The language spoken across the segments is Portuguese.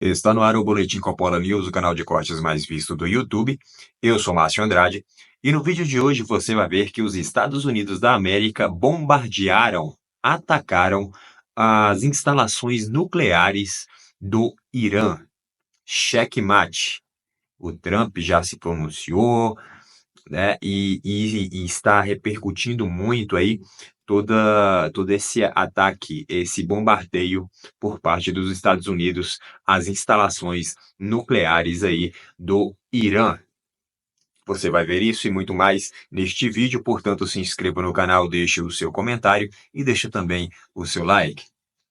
Está no ar o Boletim Coppola News, o canal de cortes mais visto do YouTube. Eu sou Márcio Andrade e no vídeo de hoje você vai ver que os Estados Unidos da América atacaram as instalações nucleares do Irã. Checkmate. O Trump já se pronunciou, né, e está repercutindo muito aí todo esse ataque, esse bombardeio por parte dos Estados Unidos às instalações nucleares aí do Irã. Você vai ver isso e muito mais neste vídeo, portanto se inscreva no canal, deixe o seu comentário e deixe também o seu like.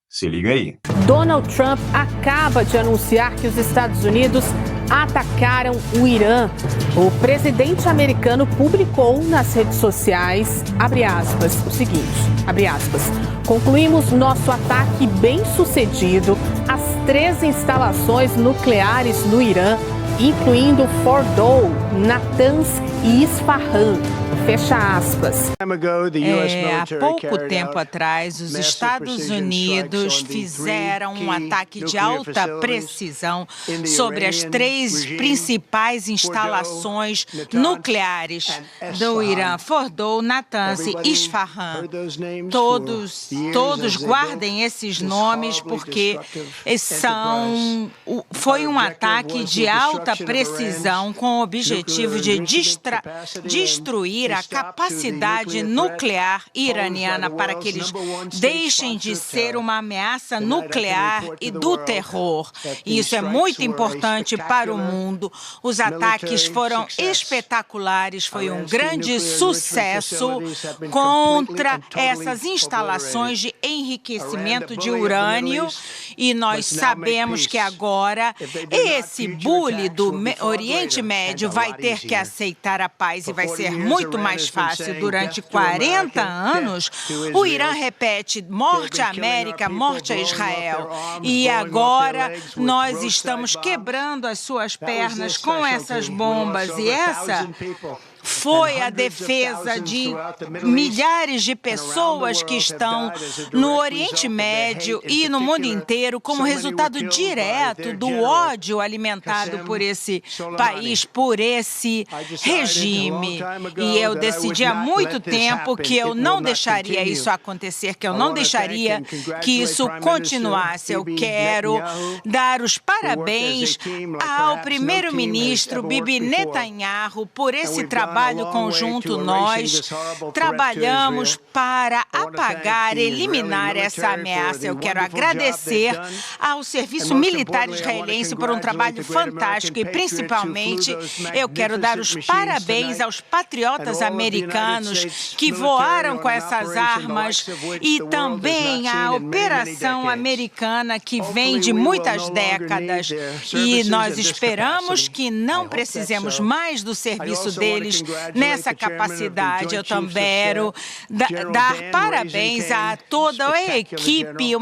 Se liga aí. Donald Trump acaba de anunciar que os Estados Unidos atacaram o Irã. O presidente americano publicou nas redes sociais, abre aspas, o seguinte, abre aspas, concluímos nosso ataque bem sucedido às 3 instalações nucleares no Irã, incluindo Fordow, Natanz e Isfahan. Fecha aspas. Há pouco tempo atrás, os Estados Unidos fizeram um ataque de alta precisão sobre as 3 principais instalações nucleares do Irã, Fordow, Natanz e Isfahan. Todos guardem esses nomes porque foi um ataque de alta precisão com o objetivo de destruir a capacidade nuclear iraniana para que eles deixem de ser uma ameaça nuclear e do terror. E isso é muito importante para o mundo. Os ataques foram espetaculares, foi um grande sucesso contra essas instalações de enriquecimento de urânio e nós sabemos que agora esse bully do Oriente Médio vai ter que aceitar a paz e vai ser muito mais fácil. Durante 40 anos, o Irã repete morte à América, morte a Israel. E agora nós estamos quebrando as suas pernas com essas bombas. E essa foi a defesa de milhares de pessoas que estão no Oriente Médio e no mundo inteiro como resultado direto do ódio alimentado por esse país, por esse regime. E eu decidi há muito tempo que eu não deixaria isso acontecer, que eu não deixaria que isso continuasse. Eu quero dar os parabéns ao primeiro-ministro Bibi Netanyahu por esse trabalho conjunto. Nós trabalhamos para apagar, eliminar essa ameaça. Eu quero agradecer ao Serviço Militar Israelense por um trabalho fantástico e, principalmente, eu quero dar os parabéns aos patriotas americanos que voaram com essas armas e também à operação americana que vem de muitas décadas. E nós esperamos que não precisemos mais do serviço deles nessa capacidade. Eu também quero dar parabéns a toda a equipe,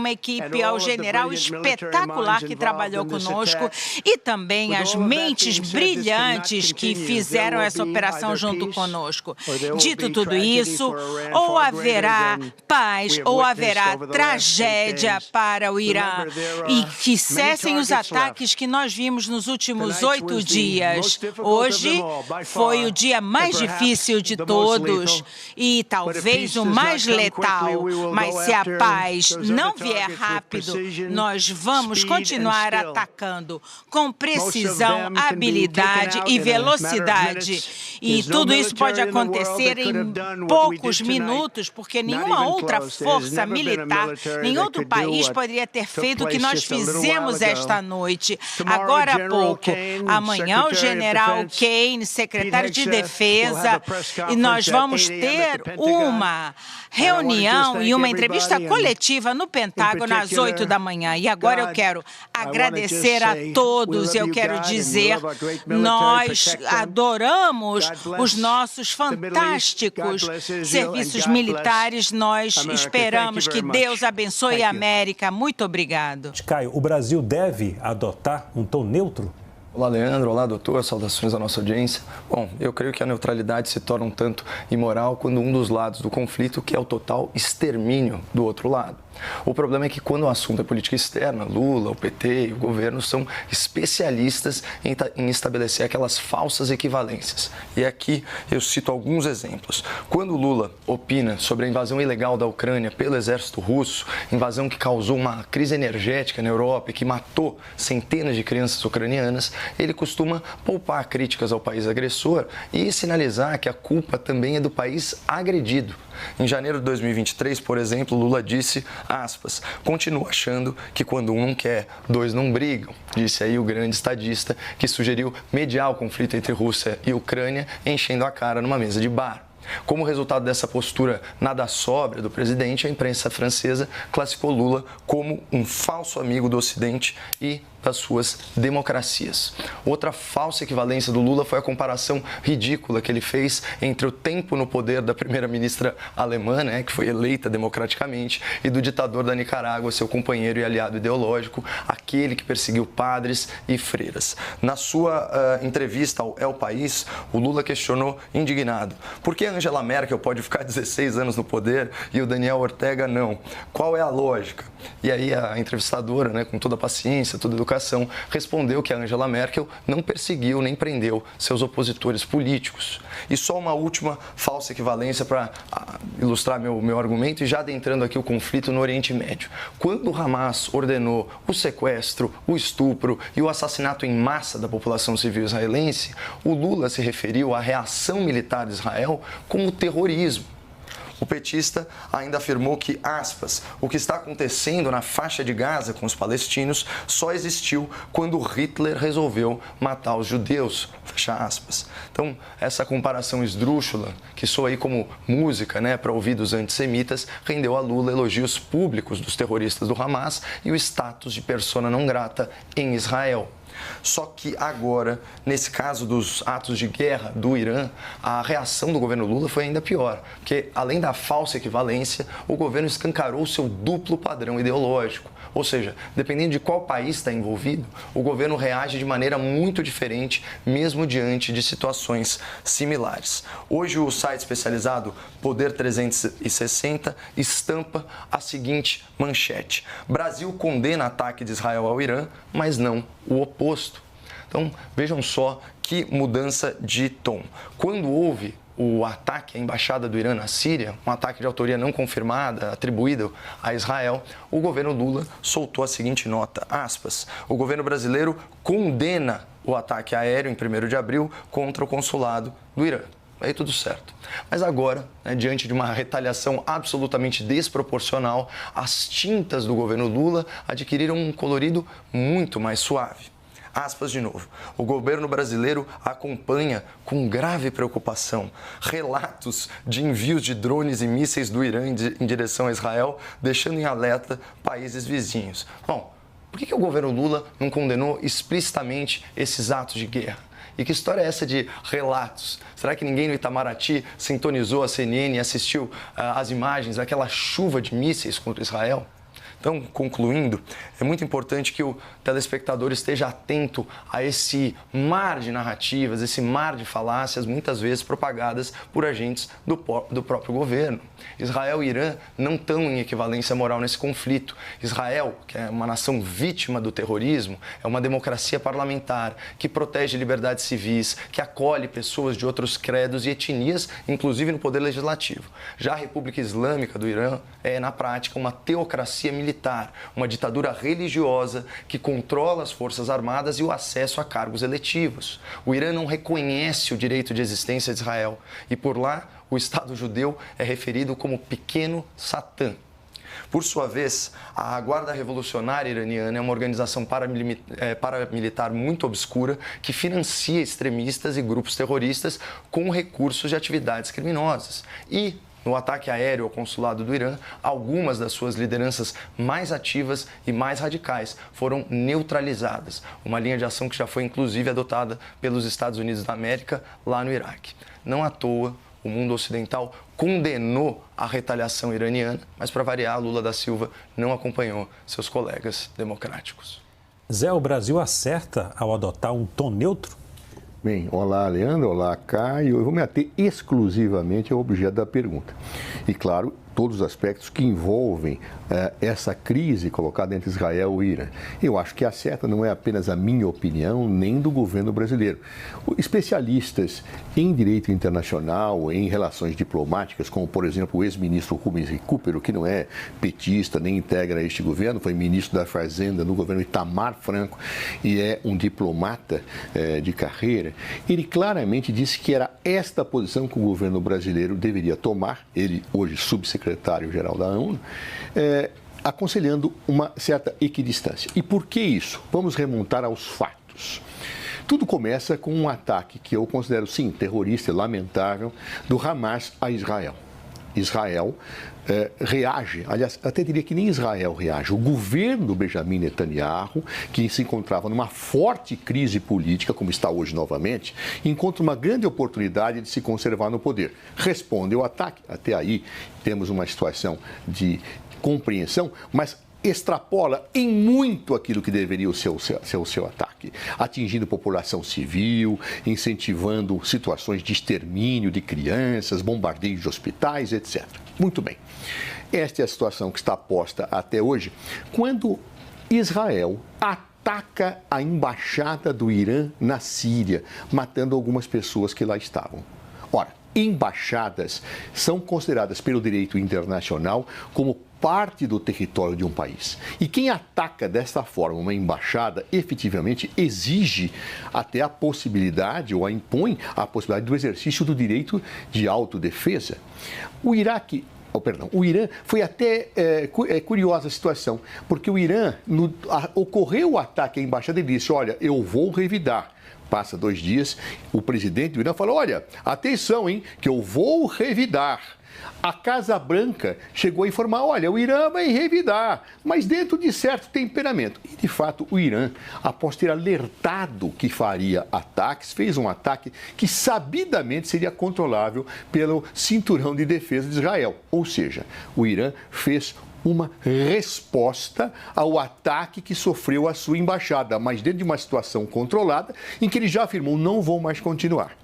ao general espetacular que trabalhou conosco e também as mentes brilhantes que fizeram essa operação junto conosco. Dito tudo isso, ou haverá paz ou haverá tragédia para o Irã e que cessem os ataques que nós vimos nos últimos 8 dias. Hoje foi o dia mais difícil de todos e talvez o mais letal, mas se a paz não vier rápido, nós vamos continuar atacando com precisão, habilidade e velocidade. E tudo isso pode acontecer em poucos minutos, porque nenhuma outra força militar, nenhum outro país poderia ter feito o que nós fizemos esta noite. Agora há pouco, amanhã o general Kane, secretário de Defesa, e nós vamos ter uma reunião e uma entrevista coletiva no Pentágono às 8 da manhã. E agora eu quero agradecer a todos, eu quero dizer, nós adoramos os nossos fantásticos serviços militares, nós esperamos que Deus abençoe a América. Muito obrigado. Caio, o Brasil deve adotar um tom neutro? Olá, Leandro. Olá, doutor. Saudações à nossa audiência. Bom, eu creio que a neutralidade se torna um tanto imoral quando um dos lados do conflito quer o total extermínio do outro lado. O problema é que quando o assunto é política externa, Lula, o PT e o governo são especialistas em estabelecer aquelas falsas equivalências. E aqui eu cito alguns exemplos. Quando Lula opina sobre a invasão ilegal da Ucrânia pelo exército russo, invasão que causou uma crise energética na Europa e que matou centenas de crianças ucranianas, ele costuma poupar críticas ao país agressor e sinalizar que a culpa também é do país agredido. Em janeiro de 2023, por exemplo, Lula disse, aspas, continuo achando que quando um não quer, dois não brigam, disse aí o grande estadista que sugeriu mediar o conflito entre Rússia e Ucrânia, enchendo a cara numa mesa de bar. Como resultado dessa postura nada sóbria do presidente, a imprensa francesa classificou Lula como um falso amigo do Ocidente e das suas democracias. Outra falsa equivalência do Lula foi a comparação ridícula que ele fez entre o tempo no poder da primeira-ministra alemã, que foi eleita democraticamente, e do ditador da Nicarágua, seu companheiro e aliado ideológico, aquele que perseguiu padres e freiras. Na sua entrevista ao El País, o Lula questionou indignado: por que Angela Merkel pode ficar 16 anos no poder e o Daniel Ortega não? Qual é a lógica? E aí a entrevistadora, com toda a paciência, toda a educação, respondeu que a Angela Merkel não perseguiu nem prendeu seus opositores políticos. E só uma última falsa equivalência para ilustrar meu argumento e já adentrando aqui o conflito no Oriente Médio. Quando o Hamas ordenou o sequestro, o estupro e o assassinato em massa da população civil israelense, o Lula se referiu à reação militar de Israel como terrorismo. O petista ainda afirmou que, aspas, o que está acontecendo na faixa de Gaza com os palestinos só existiu quando Hitler resolveu matar os judeus, fecha aspas. Então, essa comparação esdrúxula, que soa aí como música, para ouvidos antissemitas, rendeu a Lula elogios públicos dos terroristas do Hamas e o status de persona não grata em Israel. Só que agora, nesse caso dos atos de guerra do Irã, a reação do governo Lula foi ainda pior, porque além da falsa equivalência, o governo escancarou seu duplo padrão ideológico. Ou seja, dependendo de qual país está envolvido, o governo reage de maneira muito diferente, mesmo diante de situações similares. Hoje, o site especializado Poder 360 estampa a seguinte manchete: Brasil condena ataque de Israel ao Irã, mas não o oposto. Então, vejam só que mudança de tom. Quando houve o ataque à embaixada do Irã na Síria, um ataque de autoria não confirmada, atribuído a Israel, o governo Lula soltou a seguinte nota, aspas, o governo brasileiro condena o ataque aéreo em 1º de abril contra o consulado do Irã. Aí tudo certo. Mas agora, diante de uma retaliação absolutamente desproporcional, as tintas do governo Lula adquiriram um colorido muito mais suave. Aspas de novo. O governo brasileiro acompanha com grave preocupação relatos de envios de drones e mísseis do Irã em direção a Israel, deixando em alerta países vizinhos. Bom, por que o governo Lula não condenou explicitamente esses atos de guerra? E que história é essa de relatos? Será que ninguém no Itamaraty sintonizou a CNN e assistiu às imagens daquela chuva de mísseis contra Israel? Então, concluindo, é muito importante que o telespectador esteja atento a esse mar de narrativas, esse mar de falácias, muitas vezes propagadas por agentes do próprio governo. Israel e Irã não estão em equivalência moral nesse conflito. Israel, que é uma nação vítima do terrorismo, é uma democracia parlamentar que protege liberdades civis, que acolhe pessoas de outros credos e etnias, inclusive no poder legislativo. Já a República Islâmica do Irã é, na prática, uma teocracia militar, uma ditadura religiosa que controla as forças armadas e o acesso a cargos eletivos. O Irã não reconhece o direito de existência de Israel e, por lá, o Estado judeu é referido como Pequeno Satã. Por sua vez, a Guarda Revolucionária Iraniana é uma organização paramilitar muito obscura que financia extremistas e grupos terroristas com recursos de atividades criminosas. E, no ataque aéreo ao consulado do Irã, algumas das suas lideranças mais ativas e mais radicais foram neutralizadas. Uma linha de ação que já foi, inclusive, adotada pelos Estados Unidos da América lá no Iraque. Não à toa, o mundo ocidental condenou a retaliação iraniana, mas, para variar, Lula da Silva não acompanhou seus colegas democráticos. Zé, o Brasil acerta ao adotar um tom neutro? Bem, olá, Leandro, olá, Caio. Eu vou me ater exclusivamente ao objeto da pergunta. E, claro, todos os aspectos que envolvem essa crise colocada entre Israel e Irã. Eu acho que a certa não é apenas a minha opinião, nem do governo brasileiro. Especialistas em direito internacional, em relações diplomáticas, como, por exemplo, o ex-ministro Rubens Recupero, que não é petista, nem integra este governo, foi ministro da Fazenda no governo Itamar Franco e é um diplomata de carreira, ele claramente disse que era esta posição que o governo brasileiro deveria tomar, ele hoje subsecretário-geral da ONU, aconselhando uma certa equidistância. E por que isso? Vamos remontar aos fatos. Tudo começa com um ataque que eu considero, sim, terrorista e lamentável, do Hamas a Israel. Israel reage, aliás, até diria que nem Israel reage, o governo do Benjamin Netanyahu, que se encontrava numa forte crise política, como está hoje novamente, encontra uma grande oportunidade de se conservar no poder. Responde ao ataque, até aí temos uma situação de compreensão, mas extrapola em muito aquilo que deveria ser o seu ataque, atingindo população civil, incentivando situações de extermínio de crianças, bombardeios de hospitais, etc. Muito bem. Esta é a situação que está posta até hoje, quando Israel ataca a embaixada do Irã na Síria, matando algumas pessoas que lá estavam. Ora, embaixadas são consideradas pelo direito internacional como parte do território de um país. E quem ataca desta forma uma embaixada, efetivamente exige até a possibilidade, ou a impõe a possibilidade do exercício do direito de autodefesa. O Irã foi até curiosa a situação, porque o Irã, ocorreu o ataque à embaixada e disse, olha, eu vou revidar. Passa 2 dias, o presidente do Irã fala, olha, atenção, hein, que eu vou revidar. A Casa Branca chegou a informar, olha, o Irã vai revidar, mas dentro de certo temperamento. E, de fato, o Irã, após ter alertado que faria ataques, fez um ataque que sabidamente seria controlável pelo cinturão de defesa de Israel. Ou seja, o Irã fez uma resposta ao ataque que sofreu a sua embaixada, mas dentro de uma situação controlada, em que ele já afirmou, não vou mais continuar.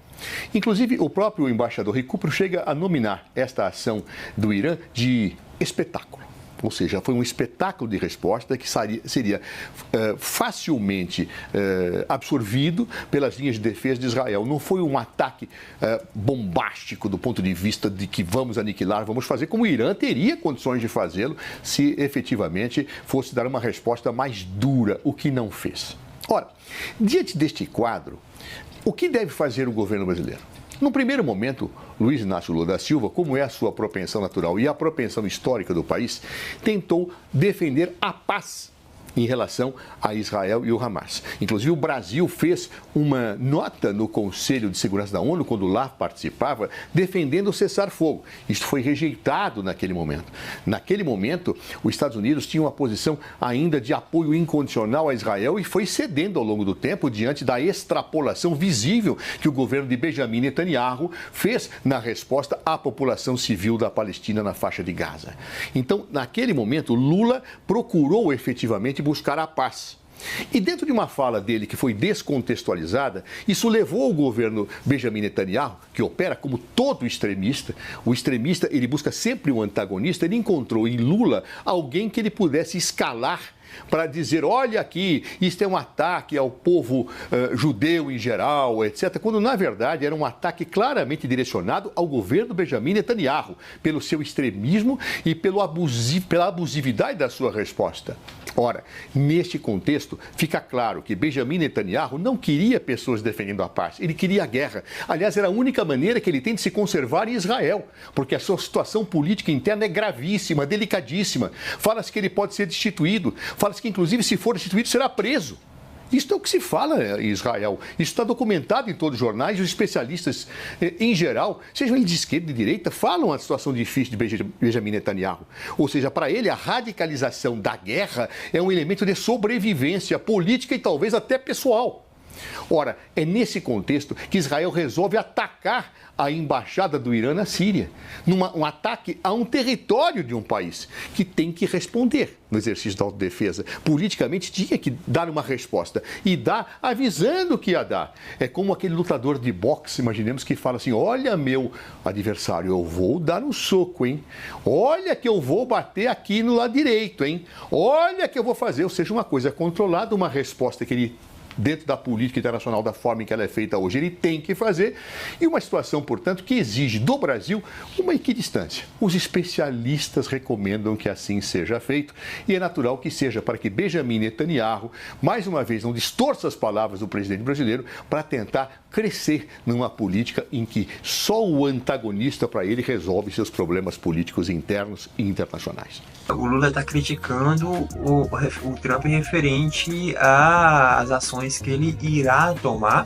Inclusive, o próprio embaixador Recupero chega a nominar esta ação do Irã de espetáculo. Ou seja, foi um espetáculo de resposta que seria facilmente absorvido pelas linhas de defesa de Israel. Não foi um ataque bombástico do ponto de vista de que vamos aniquilar, vamos fazer, como o Irã teria condições de fazê-lo se efetivamente fosse dar uma resposta mais dura, o que não fez. Ora, diante deste quadro, o que deve fazer o governo brasileiro? No primeiro momento, Luiz Inácio Lula da Silva, como é a sua propensão natural e a propensão histórica do país, tentou defender a paz em relação a Israel e o Hamas. Inclusive, o Brasil fez uma nota no Conselho de Segurança da ONU, quando lá participava, defendendo o cessar-fogo. Isto foi rejeitado naquele momento. Naquele momento, os Estados Unidos tinham uma posição ainda de apoio incondicional a Israel e foi cedendo ao longo do tempo diante da extrapolação visível que o governo de Benjamin Netanyahu fez na resposta à população civil da Palestina na faixa de Gaza. Então, naquele momento, Lula procurou efetivamente buscar a paz. E dentro de uma fala dele que foi descontextualizada, isso levou o governo Benjamin Netanyahu, que opera como todo extremista, o extremista ele busca sempre um antagonista, ele encontrou em Lula alguém que ele pudesse escalar para dizer, olha aqui, isto é um ataque ao povo judeu em geral, etc., quando na verdade era um ataque claramente direcionado ao governo Benjamin Netanyahu, pelo seu extremismo e pela abusividade da sua resposta. Ora, neste contexto, fica claro que Benjamin Netanyahu não queria pessoas defendendo a paz, ele queria a guerra. Aliás, era a única maneira que ele tem de se conservar em Israel, porque a sua situação política interna é gravíssima, delicadíssima. Fala-se que ele pode ser destituído, fala-se que, inclusive, se for destituído, será preso. Isso é o que se fala em Israel. Isso está documentado em todos os jornais. Os especialistas, em geral, sejam eles de esquerda e de direita, falam a situação difícil de Benjamin Netanyahu. Ou seja, para ele, a radicalização da guerra é um elemento de sobrevivência política e talvez até pessoal. Ora, é nesse contexto que Israel resolve atacar a embaixada do Irã na Síria, um ataque a um território de um país que tem que responder no exercício da autodefesa. Politicamente tinha que dar uma resposta e dá avisando que ia dar. É como aquele lutador de boxe, imaginemos, que fala assim: olha, meu adversário, eu vou dar um soco, hein? Olha que eu vou bater aqui no lado direito, hein? Olha que eu vou fazer. Ou seja, uma coisa controlada, uma resposta que ele, dentro da política internacional, da forma em que ela é feita hoje, ele tem que fazer, e uma situação, portanto, que exige do Brasil uma equidistância. Os especialistas recomendam que assim seja feito, e é natural que seja para que Benjamin Netanyahu, mais uma vez, não distorça as palavras do presidente brasileiro para tentar crescer numa política em que só o antagonista para ele resolve seus problemas políticos internos e internacionais. O Lula está criticando o Trump referente às ações que ele irá tomar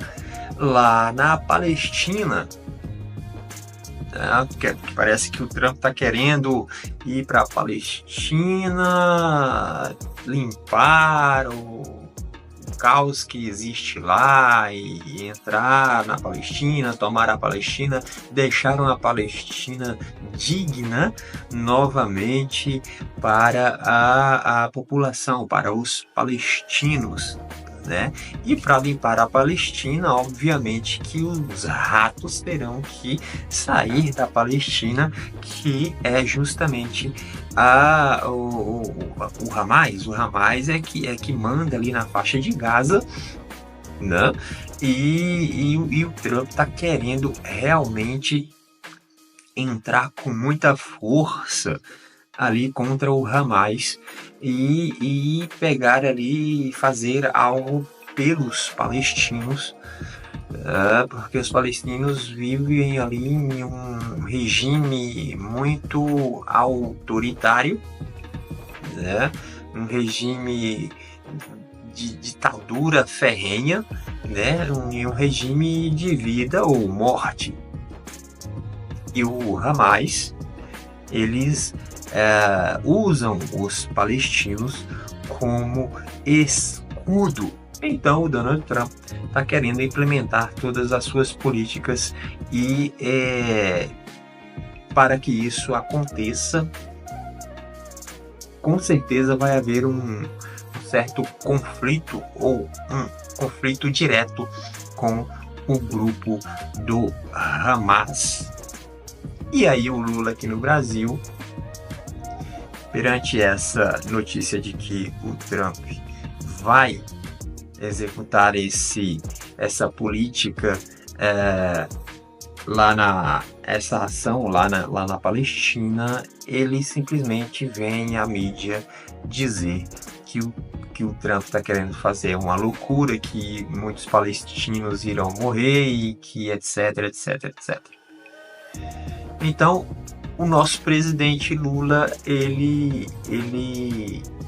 lá na Palestina. Que parece que o Trump está querendo ir para a Palestina, limpar o caos que existe lá e entrar na Palestina, tomar a Palestina, deixar uma Palestina digna novamente para a população, para os palestinos, né? E para limpar a Palestina, obviamente que os ratos terão que sair da Palestina, que é justamente o Hamas. O Hamas é que manda ali na faixa de Gaza, né? E o Trump está querendo realmente entrar com muita força ali contra o Hamas e pegar ali e fazer algo pelos palestinos, porque os palestinos vivem ali em um regime muito autoritário, né? Um regime de ditadura ferrenha, né? Um regime de vida ou morte. E o Hamas, eles usam os palestinos como escudo. Então o Donald Trump está querendo implementar todas as suas políticas e para que isso aconteça, com certeza vai haver um certo conflito ou um conflito direto com o grupo do Hamas. E aí o Lula aqui no Brasil, perante essa notícia de que o Trump vai executar essa política essa ação lá na Palestina, ele simplesmente vem à mídia dizer que o Trump está querendo fazer uma loucura, que muitos palestinos irão morrer e que etc, etc, etc. Então, o nosso presidente Lula, ele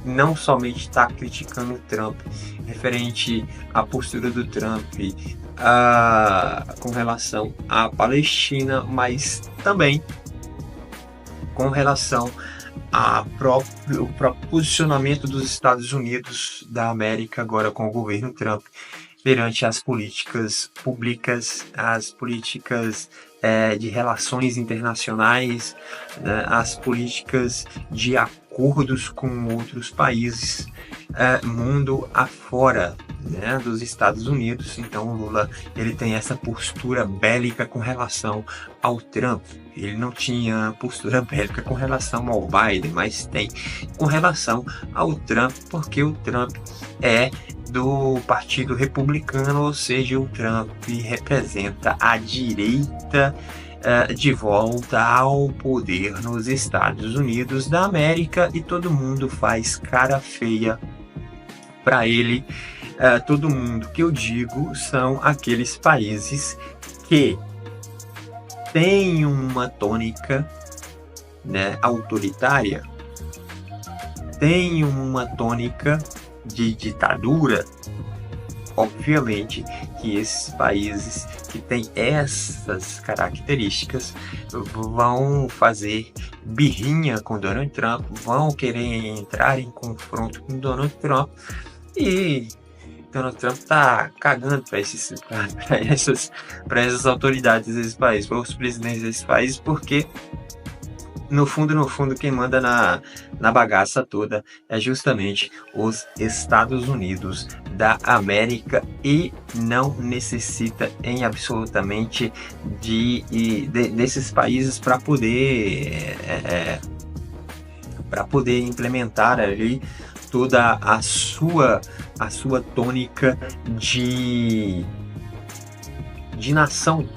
não somente está criticando o Trump referente à postura do Trump com relação à Palestina, mas também com relação ao próprio posicionamento dos Estados Unidos da América agora com o governo Trump perante as políticas públicas, as políticas de relações internacionais, né, as políticas de acordos com outros países, mundo afora, né, dos Estados Unidos. Então o Lula, ele tem essa postura bélica com relação ao Trump. Ele não tinha postura bélica com relação ao Biden, mas tem com relação ao Trump, porque o Trump é do Partido Republicano, ou seja, o Trump representa a direita de volta ao poder nos Estados Unidos da América, e todo mundo faz cara feia para ele. Todo mundo que eu digo são aqueles países que têm uma tônica, né, autoritária, têm uma tônica de ditadura. Obviamente que esses países que têm essas características vão fazer birrinha com Donald Trump, vão querer entrar em confronto com Donald Trump, e Donald Trump tá cagando para essas autoridades desse país, para os presidentes desse país, porque no fundo, quem manda na bagaça toda é justamente os Estados Unidos da América e não necessita em absolutamente desses países para poder implementar ali toda a sua tônica de nação,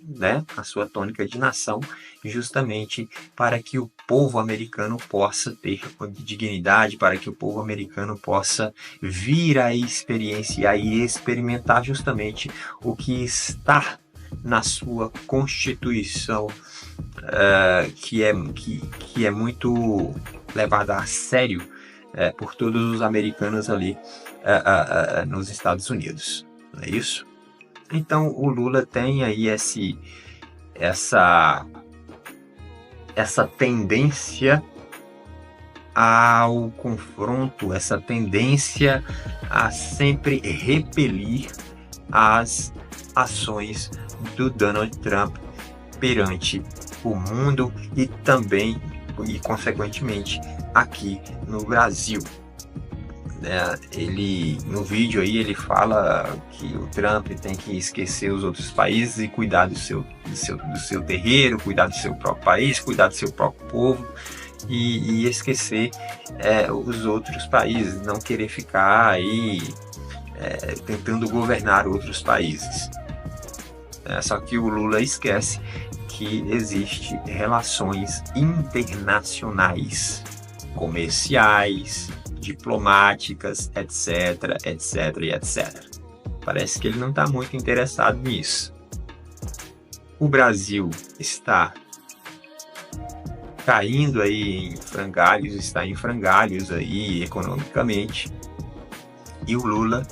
né? A sua tônica de nação, justamente para que o povo americano possa ter dignidade, para que o povo americano possa vir a experienciar e experimentar justamente o que está na sua Constituição, que é muito levada a sério por todos os americanos ali nos Estados Unidos, não é isso? Então o Lula tem aí essa tendência ao confronto, essa tendência a sempre repelir as ações do Donald Trump perante o mundo e também, e consequentemente, aqui no Brasil. No vídeo aí ele fala que o Trump tem que esquecer os outros países e cuidar do seu terreiro, cuidar do seu próprio país, cuidar do seu próprio povo e esquecer os outros países, não querer ficar aí tentando governar outros países. Só que o Lula esquece que existem relações internacionais, comerciais, diplomáticas, etc, etc e etc. Parece que ele não está muito interessado nisso. O Brasil está caindo aí em frangalhos, está em frangalhos aí economicamente, e o Lula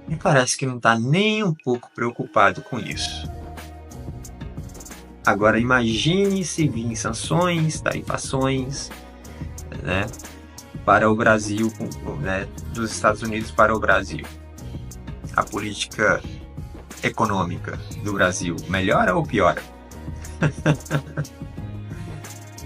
me parece que não está nem um pouco preocupado com isso. Agora imagine se vir sanções, tarifações, né, para o Brasil, né, dos Estados Unidos para o Brasil. A política econômica do Brasil melhora ou piora?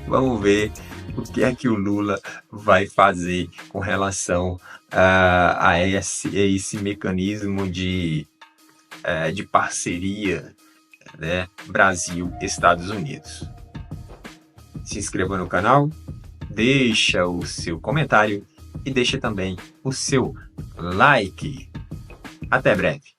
Vamos ver o que é que o Lula vai fazer com relação a esse mecanismo de parceria, né, Brasil-Estados Unidos. Se inscreva no canal, deixa o seu comentário e deixa também o seu like. Até breve.